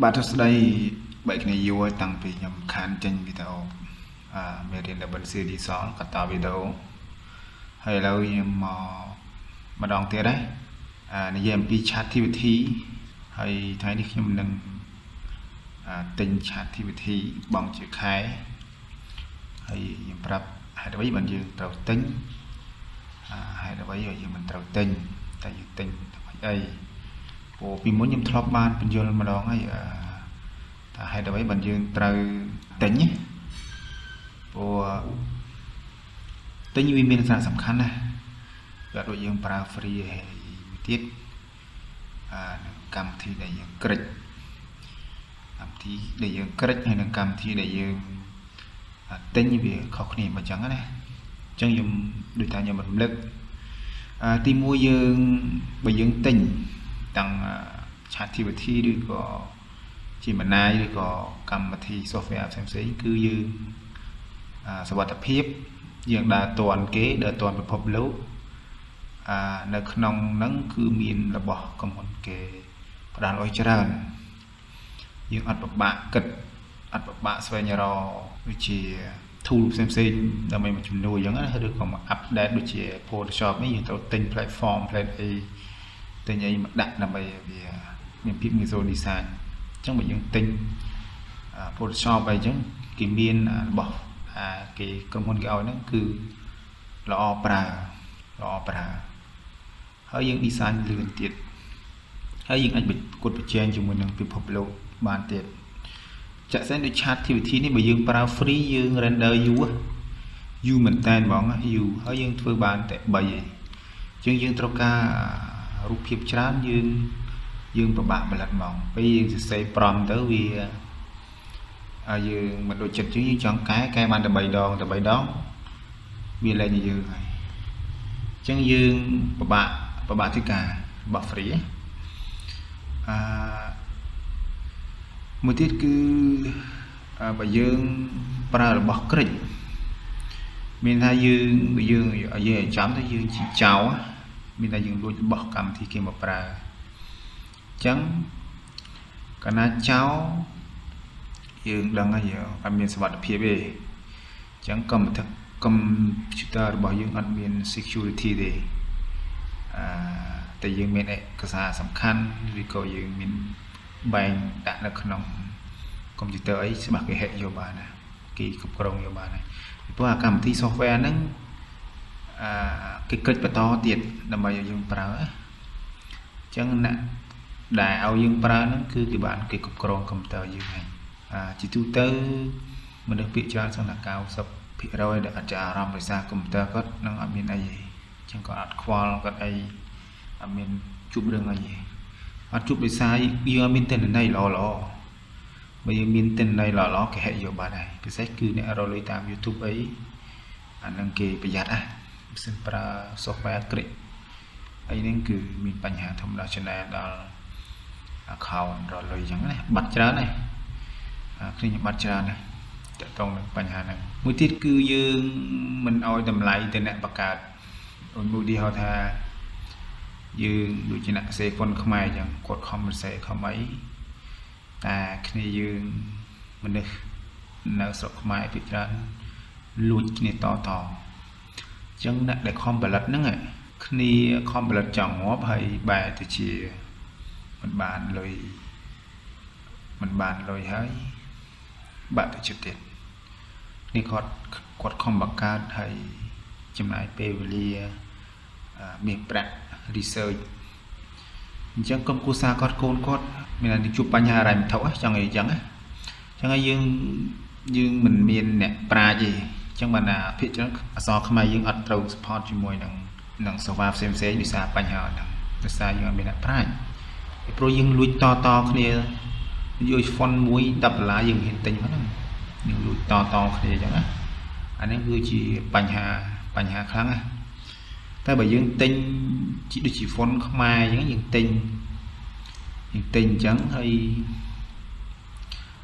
បាទសួស្តីបែកគ្នាយូរតាំងពីខ្ញុំខានចេញវីដេអូមេរៀន Double CD សងកតាវីដេអូហើយឥឡូវខ្ញុំមកម្ដងទៀតដែរនិយាយអំពី ChatGPT ហើយថ្ងៃនេះខ្ញុំនឹងទិញ ChatGPT បងជាខែហើយខ្ញុំប្រាប់ហេតុអ្វីបានយើងត្រូវទិញហេតុអ្វីយើងមិនត្រូវទិញតែយើងទិញធ្វើអីព្រោះពីមុនខ្ញុំធ្លាប់បានបញ្យល់ម្ដងហើយតែហេតុអ្វីបានយើងត្រូវទិញព្រោះទិញវាមានសារៈសំខាន់ណាស់វាដូចយើងប្រើ free ហើយមួយទៀតកម្មវិធីដែលយើងគ្រិចកម្មវិធីដែលយើងគ្រិចហើយនឹងកម្មវិធីដែលយើងទិញវាខុសគ្នាមកចឹងណាអញ្ចឹងខ្ញុំដូចថាខ្ញុំរំលឹកទី1យើងបើយើងទិញទាំង ChatGPT ឬក៏ Gemini ឬក៏កម្មវិធី software ផ្សេងៗគឺយើងសុវត្ថិភាពយើងដើរទាន់គេដើរទាន់ពិភពលោកនៅក្នុងហ្នឹងគឺមានរបស់កំមុនគេផ្ដល់ឲ្យច្រើនយើងអត់ពិបាកគិតអត់ពិបាកស្វែងរកដូចជា tool ផ្សេងៗដើម្បីមកជំនួយអញ្ចឹងណាឬក៏មក update ដូចជា Photoshop នេះយើងត្រូវទិញ platform ទិញអីមកដាក់ដើម្បីវាមានភាពងាយស្រួល design អញ្ចឹងបើយើងទិញ Photoshop អីចឹងគេមានរបស់គេក្រុមហ៊ុនគេឲ្យហ្នឹងគឺល្អប្រើហើយយើង design លឿនទៀតហើយយើងអាចប្រកួតប្រជែងជាមួយនឹងពិភពលោកបានទៀតចាក់ស្ដែងដូច ChatGPT នេះបើយើងប្រើ free យើង render យូរមែនតើហ្មងយូរហើយយើងធ្វើបានតែ3ឯងអញ្ចឹងយើងត្រូវការរូបភាពច្រើនយើងពិបាកផលិតហ្មងពេលយើងសរសេរ prompt ទៅវាយើងមិនដូចចិត្តយើងចង់កែបានតែ3ដងវាលែងឲ្យយើងហើយអញ្ចឹងយើងពិបាកធ្វើការរបស់ free មួយទៀតគឺបើយើងប្រើរបស់គ្រិចមានថាយើងចាំទៅយើងជីចោលមានថាយើងលួចរបស់កម្មវិធីគេមកប្រើអញ្ចឹងកាលណាចោលយើងដឹងហើយអត់មានសុវត្ថិភាពទេអញ្ចឹងកុំព្យូទ័ររបស់យើងអត់មាន security ទេតែយើងមានឯកសារសំខាន់ឬក៏យើងមានបែងដាក់នៅក្នុងកុំព្យូទ័រអីច្បាស់គេ hack យកបានណាគេគ្រប់គ្រងយកបានណាពីព្រោះអាកម្មវិធី software ហ្នឹងគេគិតបន្តទៀតដើម្បីឲ្យយើងប្រើអញ្ចឹងអ្នកដែលឲ្យយើងប្រើហ្នឹងគឺគេបានគេគ្រប់គ្រងកុំព្យូទ័រយើងហើយជាទូទៅមនុស្សភាគច្រើនសឹងតែ 90% ដែលអត់ចាអារម្មណ៍ដោយសារកុំព្យូទ័រគាត់នឹងអត់មានអីទេអញ្ចឹងគាត់អត់ខ្វល់គាត់អីអត់មានជួបរឿងអីទេអត់ជួបដោយសារយើងអត់មានទិន្នន័យល្អបើយើងមានទិន្នន័យល្អគេ hack យកបានហើយពិសេសគឺអ្នករកលុយតាម YouTube អីអានឹងគេប្រយ័ត្នបើសិនប្រើ software គ្រិចអីហ្នឹងគឺមានបញ្ហាធម្មតា channel ដល់ account រកលុយអញ្ចឹងណាបាត់ច្រើនហើយខ្ញុំបាត់ច្រើនណាស់តកតងនឹងបញ្ហាហ្នឹងមួយទៀតគឺយើងមិនអោយតម្លៃទៅអ្នកបង្កើតមួយទីហៅថាយើងដូចជាអ្នកសេហ្វុនខ្មែរអញ្ចឹងគាត់ខំសរសេរខំអីតែគ្នាយើងមនុស្សនៅស្រុកខ្មែរភាគច្រើនលួចគ្នាតអញ្ចឹងអ្នកដែលខំផលិតហ្នឹងគ្នាខំផលិតចង់ងាប់ហើយបែរទៅជាមិនបានលុយហើយបាក់ទៅចិត្តទៀតនេះគាត់ខំបង្កើតហើយចំណាយពេលវេលាមានប្រាក់ research អញ្ចឹងក្រុមគ្រួសារកូនគាត់មានតែជួបបញ្ហារ៉ៃមថុចង់អីចឹងហើយយើងមិនមានអ្នកប្រាជ្ញទេអញ្ចឹងបានភាគច្រើនអក្សរខ្មែរយើងអត់ត្រូវ support ជាមួយនឹង software ផ្សេងដោយសារបញ្ហាហ្នឹងដោយសារយើងអត់មានអ្នកប្រាជ្ញព្រោះយើងលួចតគ្នាយក font មួយ$10យើងហ៊ានទិញហ្នឹងយើងលួចតគ្នាអញ្ចឹងណាអានេះគឺជាបញ្ហាខ្លាំងណាស់តែបើយើងទិញដូចជា font ខ្មែរអញ្ចឹងយើងទិញអញ្ចឹងហើយ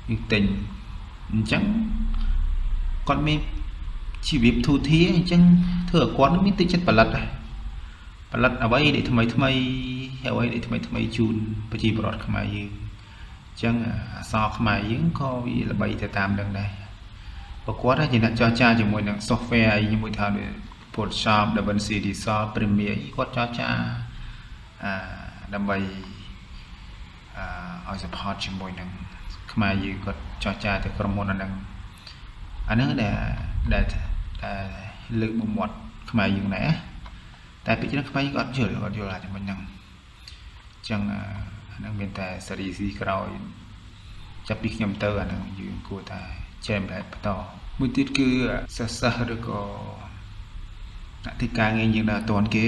យើងទិញអញ្ចឹងគាត់មានជីវភាពទូធាអញ្ចឹងធ្វើឲ្យគាត់មានទឹកចិត្តផលិតអ្វីដែលថ្មីជូនប្រជាពលរដ្ឋខ្មែរយើង ចឹងអសរខ្មែរយើងក៏វាល្បីទៅតាមនឹងដែរប្រកួតជាអ្នកចរចាជាមួយនឹង software អីមួយថា Photoshop DaVinci Resolve Premiere អីគាត់ចរចាដើម្បីឲ្យ support ជាមួយនឹងខ្មែរយើងគាត់ចរចាទៅក្រុមហ៊ុនអាហ្នឹងដែលលើកបំមាត់ខ្មែរយើងដែរតែពីច្រើនខ្មែរយើងគាត់យល់អាចមិនហ្នឹងចឹងហ្នឹងមានតែសេរីស៊ីក្រោយចាប់ពីខ្ញុំទៅអាហ្នឹងយើងគួរតែចែកម្លែកបន្តមួយទៀតគឺសិស្សឬក៏អធិការងារយើងដើរអត់ទាន់គេ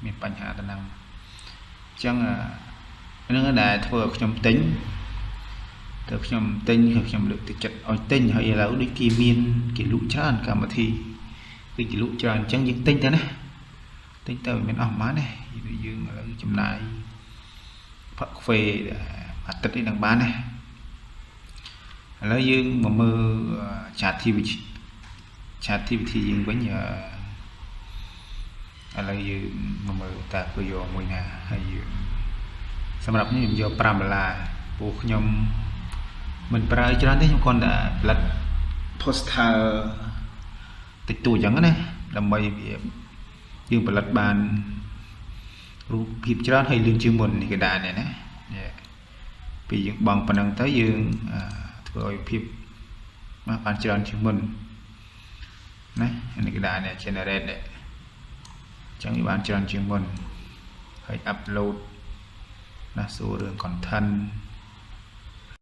មានបញ្ហាទៅហ្នឹងចឹងហ្នឹងដែលធ្វើឲ្យខ្ញុំទិញគឺខ្ញុំលើកទឹកចិត្តឲ្យទិញហើយឥឡូវដូចគេមានគេលក់ច្រើនកម្មវិធីគឺគេលក់ច្រើនអញ្ចឹងយើងទិញទៅណាទិញទៅមិនអស់ប៉ុន្មានទេយើងឥឡូវចំណាយផឹកកាហ្វេអាទិត្យនេះនឹងបានណាឥឡូវយើងមកមើល ChatGPT យើងវិញឥឡូវយើងមកមើលតើគឺយកមួយណាហើយយើងសម្រាប់នេះខ្ញុំយក$5ព្រោះខ្ញុំមិនប្រើច្រើនទេខ្ញុំគ្រាន់តែផលិត poster តិចតួចអញ្ចឹងណាដើម្បីវាយើងផលិតបានរូបភាពច្រើនហើយលឿនជាងមុននេះក៏ដែរណាពេលយើងបង់ប៉ុណ្ណឹងទៅយើងធ្វើឲ្យភាពបានច្រើនជាងមុនណានេះក៏ដែរ generate នេះអញ្ចឹងវាបានច្រើនជាងមុនហើយ upload ណាសួររឿង content